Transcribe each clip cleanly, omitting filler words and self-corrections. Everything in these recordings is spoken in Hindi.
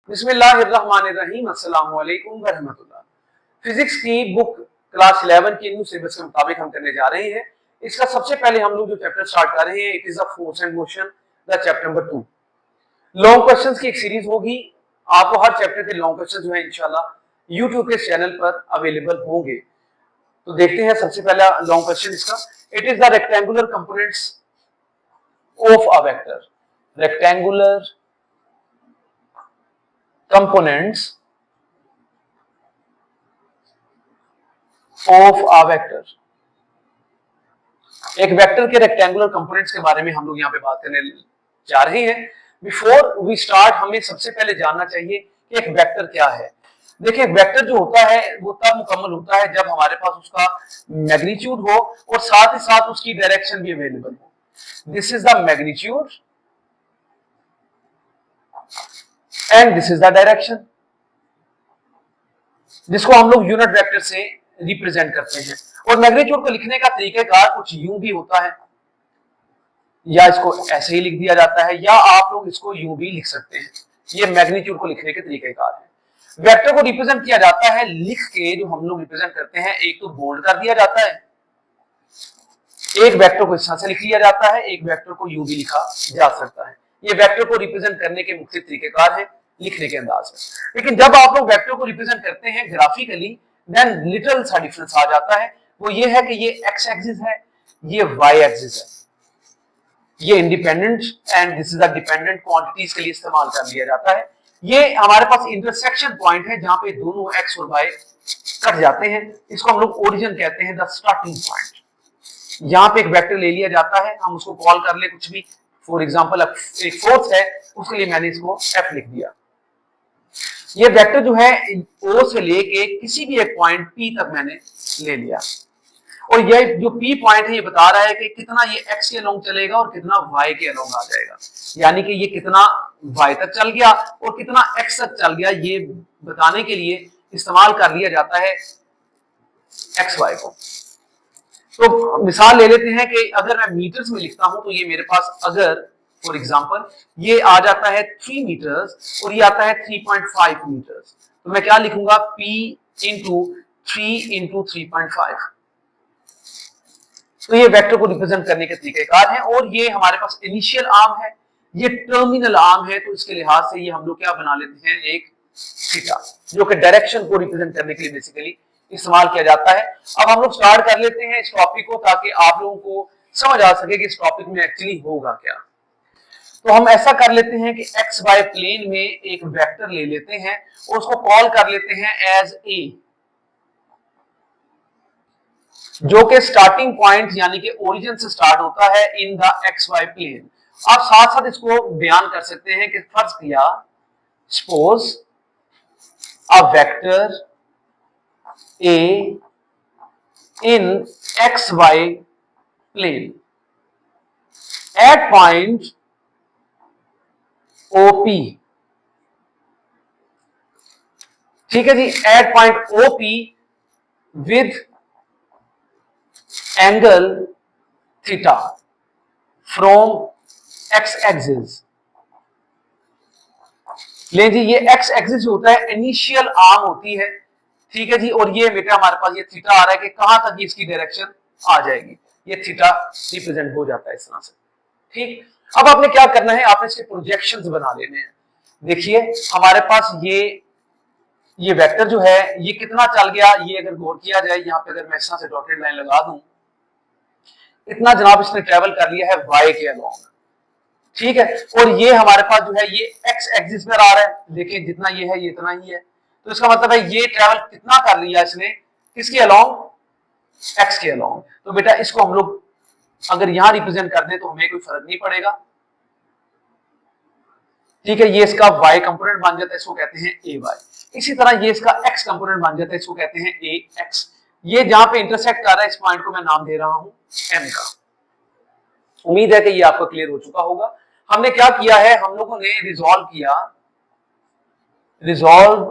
बिस्मिल्लाहिर्रहमानिर्रहीम, अस्सलाम वालेकुम वरहमतुल्लाह। फिजिक्स की बुक क्लास 11 के न्यू सिलेबस के मुताबिक हम करने जा रहे हैं। इसका सबसे पहले हम लोग जो चैप्टर स्टार्ट कर रहे हैं, it is a force and motion, the chapter number 2। Long questions की एक सीरीज होगी। आपको हर चैप्टर के लॉन्ग क्वेश्चन जो है इंशाल्लाह यूट्यूब के चैनल पर अवेलेबल होंगे। तो देखते हैं सबसे पहला लॉन्ग क्वेश्चन इसका। It is the rectangular components of a vector. Rectangular components of a vector. एक वेक्टर के रेक्टेंगुलर कंपोनेंट्स के बारे में हम लोग यहाँ पे बात करने जा रहे हैं। बिफोर वी स्टार्ट, हमें सबसे पहले जानना चाहिए कि एक वेक्टर क्या है। देखिए, वेक्टर जो होता है वो तब मुकम्मल होता है जब हमारे पास उसका मैग्नीट्यूड हो और साथ ही साथ उसकी डायरेक्शन भी अवेलेबल हो। This is the magnitude and this is the direction, जिसको हम लोग यूनिट वेक्टर से रिप्रेजेंट करते हैं। और मैग्नीट्यूड को लिखने का तरीकेकार कुछ यूं भी होता है, या इसको ऐसे ही लिख दिया जाता है, या आप लोग इसको यूं भी लिख सकते हैं। ये मैग्नीट्यूड को लिखने के तरीकेकार है। वेक्टर को रिप्रेजेंट किया जाता है लिख के, जो हम लोग रिप्रेजेंट करते हैं, एक तो बोल्ड कर दिया जाता है, एक वेक्टर को इस तरह से लिख लिया जाता है, एक वेक्टर को यूं भी लिखा जा सकता है। ये वेक्टर को रिप्रेजेंट करने के मुख्तलिफ तरीकेकार है लिखने के अंदाज में। लेकिन जब आप लोग वेक्टर को रिप्रेजेंट करते हैं ग्राफिकली, देन लिटिल सा डिफरेंस आ जाता है। वो ये है कि ये एक्स एक्सिस है, ये वाई एक्सिस है। ये independent and this is the dependent quantities के लिए इस्तेमाल कर लिया जाता है। ये हमारे पास इंटरसेक्शन पॉइंट है जहां पे दोनों एक्स और वाई कट जाते हैं। इसको हम लोग ओरिजिन कहते हैं, द स्टार्टिंग पॉइंट। यहाँ पे एक वेक्टर ले लिया जाता है, हम उसको कॉल कर ले कुछ भी। फॉर एग्जांपल एक फोर्स है, उसके लिए मैंने इसको एफ लिख दिया। ये वेक्टर जो है ओ से लेके किसी भी एक पॉइंट पी तक मैंने ले लिया, और ये जो पी पॉइंट है ये बता रहा है कि कितना ये एक्स के अलोंग चलेगा और कितना वाई के अलोंग आ जाएगा। यानी कि ये कितना वाई तक चल गया और कितना एक्स तक चल गया, ये बताने के लिए इस्तेमाल कर लिया जाता है एक्स वाई को। तो मिसाल ले लेते हैं कि अगर मैं मीटर्स में लिखता हूं तो ये मेरे पास, अगर फॉर एग्जांपल ये आ जाता है 3 मीटर्स और ये आता है 3.5 मीटर्स, तो मैं क्या लिखूंगा, P इंटू 3 इंटू 3.5। तो ये वेक्टर को रिप्रेजेंट करने के तरीकेकार है। और ये हमारे पास इनिशियल आर्म है, ये टर्मिनल आर्म है, तो इसके लिहाज से ये हम लोग क्या बना लेते हैं, एक थीटा, जो कि डायरेक्शन को रिप्रेजेंट करने के लिए बेसिकली इस्तेमाल किया जाता है। अब हम लोग स्टार्ट कर लेते हैं इस टॉपिक को, ताकि आप लोगों को समझ आ सके कि इस टॉपिक में एक्चुअली होगा क्या। तो हम ऐसा कर लेते हैं कि एक्स वाई प्लेन में एक वेक्टर ले लेते हैं और उसको कॉल कर लेते हैं एज ए, जो कि स्टार्टिंग पॉइंट यानी कि ओरिजिन से स्टार्ट होता है in the X Y plane. आप साथ साथ इसको बयान कर सकते हैं कि फर्ज किया, suppose a vector A in X Y plane at point OP. ठीक है जी, at point OP with angle theta from X axis. ले जी, ये एक्स एक्सिस होता है, इनिशियल आर्म होती है। ठीक है जी, और ये बेटा हमारे पास ये थीटा आ रहा है कि कहां तक इसकी डायरेक्शन आ जाएगी, ये थीटा रिप्रेजेंट हो जाता है इस तरह से। ठीक, अब आपने क्या करना है, आपने इसके प्रोजेक्शंस बना लेने हैं। देखिए हमारे पास ये वेक्टर जो है ये कितना चल गया, ये अगर गौर किया जाए, यहाँ पे अगर मैं इस तरह से डॉटेड लाइन लगा दूं, इतना जनाब इसने ट्रेवल कर लिया है वाई के अलोंग। ठीक है, और ये हमारे पास जो है ये एक्स एक्सिस पर आ रहा है। देखिए जितना ये है ये इतना ही है, तो इसका मतलब है ये ट्रेवल कितना कर लिया इसने, किसके अलोंग, एक्स के अलोंग। तो बेटा इसको हम लोग अगर यहां रिप्रेजेंट कर दें तो हमें कोई फर्क नहीं पड़ेगा। ठीक है, ये इसका y कंपोनेंट बन जाता है, इसको कहते हैं ए वाई। इसी तरह ये इसका x कंपोनेंट बन जाता है, इसको कहते हैं ए एक्स। ये जहां पे इंटरसेक्ट कर रहा है इस पॉइंट को मैं नाम दे रहा हूं m का। उम्मीद है कि ये आपको क्लियर हो चुका होगा। हमने क्या किया है, हम लोगों ने रिजॉल्व किया, रिजॉल्व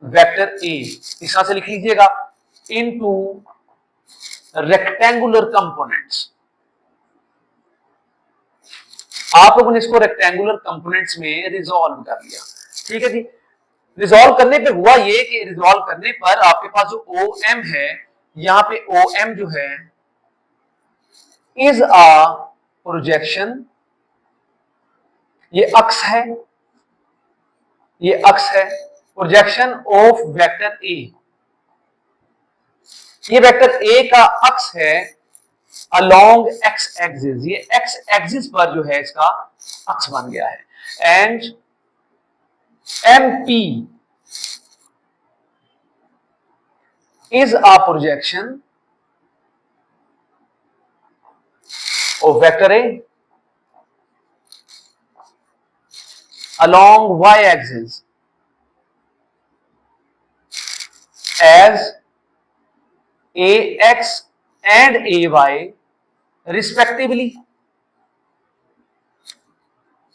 वेक्टर ए इस तरह से लिख लीजिएगा, इनटू रेक्टेंगुलर कंपोनेंट्स। आप लोगों ने इसको रेक्टेंगुलर कंपोनेंट्स में रिजॉल्व कर लिया। ठीक है जी, रिजॉल्व करने पे हुआ ये कि रिजॉल्व करने पर आपके पास जो OM है, यहां पे OM जो है इज अ प्रोजेक्शन, ये अक्ष है, ये अक्ष है, प्रोजेक्शन ऑफ वेक्टर ए। ये वेक्टर ए का अक्ष है अलोंग एक्स एक्सिस, ये एक्स एक्सिस पर जो है इसका अक्ष बन गया है। And MP is a projection of vector A along y-axis as AX and AY respectively।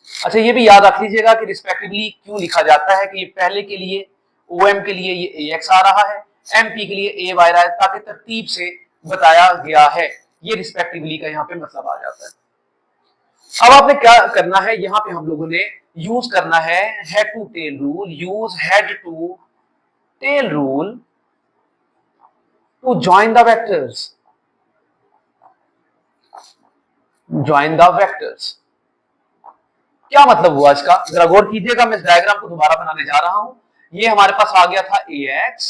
अच्छा, ये भी याद रख लीजिएगा कि रिस्पेक्टिवली क्यों लिखा जाता है, कि ये पहले के लिए OM के लिए ये AX आ रहा है, MP के लिए AY आ रहा है, ताकि तरतीब से बताया गया है। ये रिस्पेक्टिवली का यहाँ पे मतलब आ जाता है। अब आपने क्या करना है, यहाँ पे हम लोगों ने यूज करना है head to tail rule. Use head to tail rule to join the vectors, join the vectors. क्या मतलब हुआ इसका, जरा गौर कीजिएगा। मैं इस डायग्राम को दोबारा बनाने जा रहा हूं। ये हमारे पास आ गया था AX,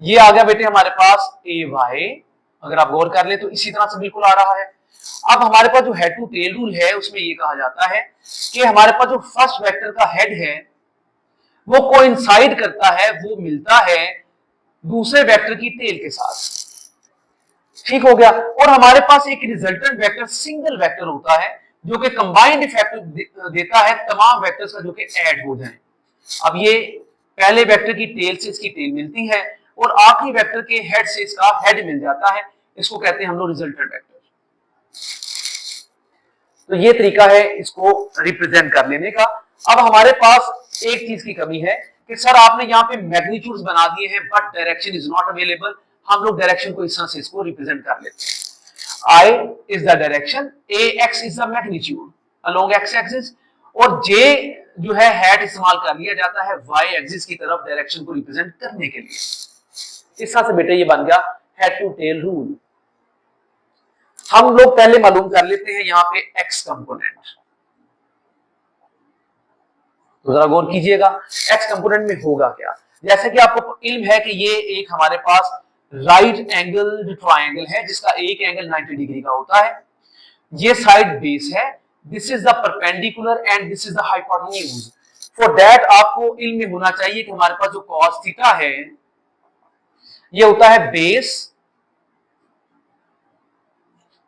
ये आ गया बेटे हमारे पास AY। अगर आप गौर कर ले तो इसी तरह से बिल्कुल आ रहा है। अब हमारे पास जो हेड टू टेल रूल है उसमें ये कहा जाता है कि हमारे पास जो फर्स्ट वेक्टर का हेड है वो कोइंसाइड करता है, वो मिलता है दूसरे वेक्टर की टेल के साथ। ठीक हो गया। और हमारे पास एक रिजल्टेंट वेक्टर सिंगल वेक्टर होता है जो कि कंबाइंड इफेक्ट देता है तमाम वेक्टर्स का जो कि ऐड हो जाए। अब ये पहले वेक्टर की टेल से इसकी टेल मिलती है और आखिरी वेक्टर के हेड से इसका हेड मिल जाता है, इसको कहते हैं हम लोग रिजल्टेंट वेक्टर। तो ये तरीका है इसको रिप्रेजेंट कर लेने का। अब हमारे पास एक चीज की कमी है कि सर आपने यहाँ पे मैग्नीट्यूड्स बना दिए हैं but direction is not available. हम लोग डायरेक्शन को इस तरह से इसको रिप्रेजेंट कर लेते हैं। I is the direction, AX is the magnitude along x axis, और J जो है हेड इस्तेमाल कर लिया जाता है y एक्सिस की तरफ डायरेक्शन को रिप्रेजेंट करने के लिए। इस तरह से बेटे ये बन गया हेड टू टेल रूल। हम लोग पहले मालूम कर लेते हैं यहाँ पे x कंपोनेंट। तो जरा गौर कीजिएगा x कंपोनेंट में होगा क्या। जैसे कि आपको इल्म है कि ये एक हमारे पास राइट एंगल ट्रायंगल है जिसका एक एंगल 90 डिग्री का होता है। ये साइड बेस है, this is the perpendicular and this is the hypotenuse. For that आपको इल्म में होना चाहिए कि हमारे पास जो cos थीटा है ये होता है बेस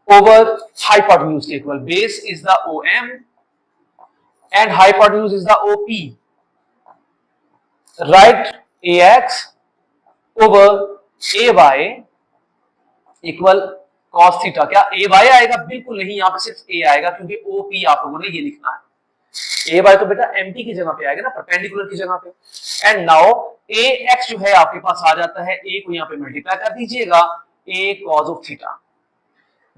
ओवर हाइपोटेन्यूज के equal. Base is the OM and hypotenuse is the OP। Right AX over AY equal cos theta. क्या AY आएगा? बिल्कुल नहीं, यहां पे सिर्फ A आएगा क्योंकि OP आप लोगों ने ये लिखना है। AY तो बेटा MP की जगह पे आएगा ना, परपेंडिकुलर की जगह पे। एंड नाउ AX जो है आपके पास आ जाता है, A को यहां पे मल्टीप्लाई कर दीजिएगा, A cos of theta.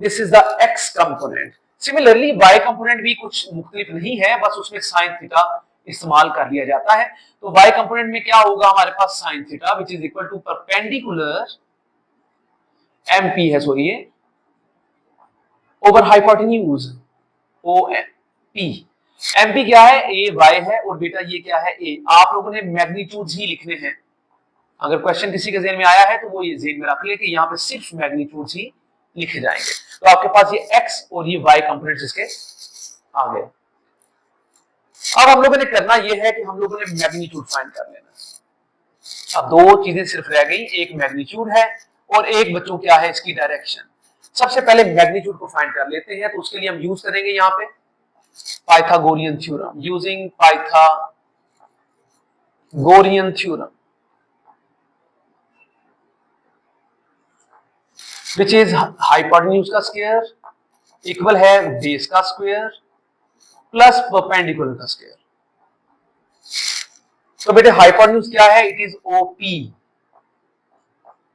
This is the X component. Similarly Y component भी कुछ मुख्तलिफ नहीं है, बस उसमें sin थीटा इस्तेमाल कर लिया जाता है। तो y कंपोनेंट में क्या होगा हमारे पास sin theta which is equal to perpendicular MP है सॉरी ये ओवर हाइपोटेन्यूज OP। MP क्या है? AY है और बेटा ये क्या है? A। आप लोगों ने मैग्नीट्यूड्स ही लिखने हैं। अगर क्वेश्चन किसी के ज़हन में आया है तो वो ये ज़हन में रख ले कि यहाँ पे सिर्फ मैग्नीट्यूड्स ही लिखे जाएंगे। तो आपके पास ये X और ये Y कंपोनेंट्स इसके आ गए। अब हम लोगों ने करना यह है कि हम लोगों ने मैग्नीट्यूड फाइंड कर लेना। अब दो चीजें सिर्फ रह गई, एक मैग्नीट्यूड है और एक बच्चों क्या है इसकी डायरेक्शन। सबसे पहले मैग्नीट्यूड को फाइंड कर लेते हैं, तो उसके लिए हम यूज करेंगे यहाँ पे Pythagorean theorem. Using Pythagorean theorem which is hypotenuse का स्क्वायर इक्वल है बेस का स्क्वायर प्लस परपेंडिकुलर का स्क्वायर। तो बेटे हाइपोटेन्यूज क्या है? इट इज OP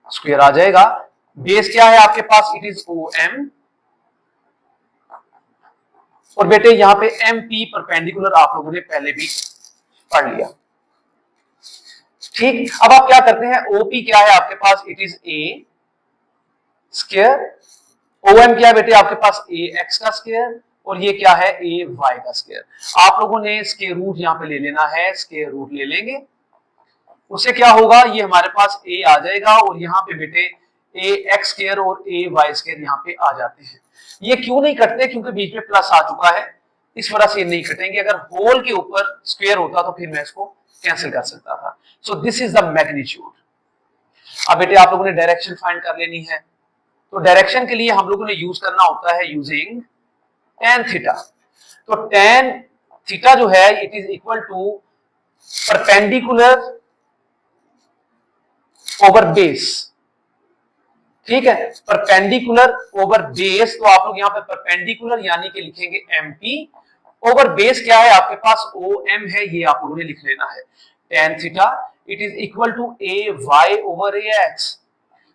स्क्वायर आ जाएगा। बेस क्या है आपके पास? It is OM। और बेटे यहां पे MP परपेंडिकुलर आप लोगों ने पहले भी पढ़ लिया। ठीक, अब आप क्या करते हैं, ओपी क्या है आपके पास, it is a square, OM क्या है बेटे आपके पास, ए एक्स का स्क्वायर, और ये क्या है, ए वाई का स्क्वायर। आप लोगों ने स्क्वायर रूट यहाँ पे ले लेना है, स्क्वायर रूट ले लेंगे, उससे क्या होगा, ये हमारे पास ए आ जाएगा और यहाँ पे बेटे ए एक्स स्क्वायर और ए वाई स्क्वायर यहाँ पे आ जाते हैं। ये क्यों नहीं कटते, क्योंकि बीच में प्लस आ चुका है, इस वजह से ये नहीं कटेंगे। अगर होल के ऊपर स्क्वायर होता तो फिर मैं इसको कैंसिल कर सकता था। So this is the magnitude. अब बेटे आप लोगों ने डायरेक्शन फाइंड कर लेनी है, तो डायरेक्शन के लिए हम लोगों ने यूज करना होता है यूजिंग tan थीटा। तो tan थीटा जो है it is equal to perpendicular over base, ठीक है, परपेंडिकुलर ओवर बेस। तो आप लोग यहाँ पे परपेंडिकुलर यानी कि लिखेंगे एमपी, ओवर बेस क्या है आपके पास, ओ एम है, ये आप लोगों ने लिख लेना है। tan theta it is equal to A Y over A X,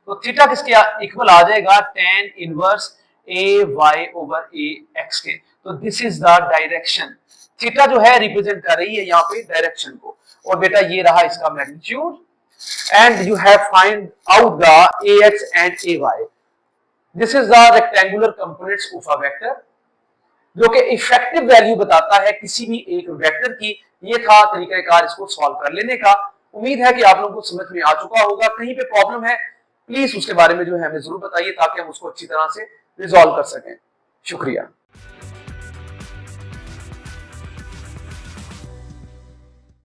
तो थीटा किसके इक्वल आ जाएगा, tan inverse A Y over A X के। तो this is the direction, theta जो है रिप्रेजेंट कर रही है यहाँ पे डायरेक्शन को, और बेटा ये रहा इसका magnitude, and you have find out the ax and ay. This is the rectangular components of a vector, जो कि इफेक्टिव वैल्यू बताता है किसी भी एक वेक्टर की। ये था तरीकाकार इसको सॉल्व कर लेने का। उम्मीद है कि आप लोगों को समझ में आ चुका होगा। कहीं पे प्रॉब्लम है प्लीज उसके बारे में जो है हमें जरूर बताइए, ताकि हम उसको अच्छी तरह से रिजॉल्व कर सकें। शुक्रिया।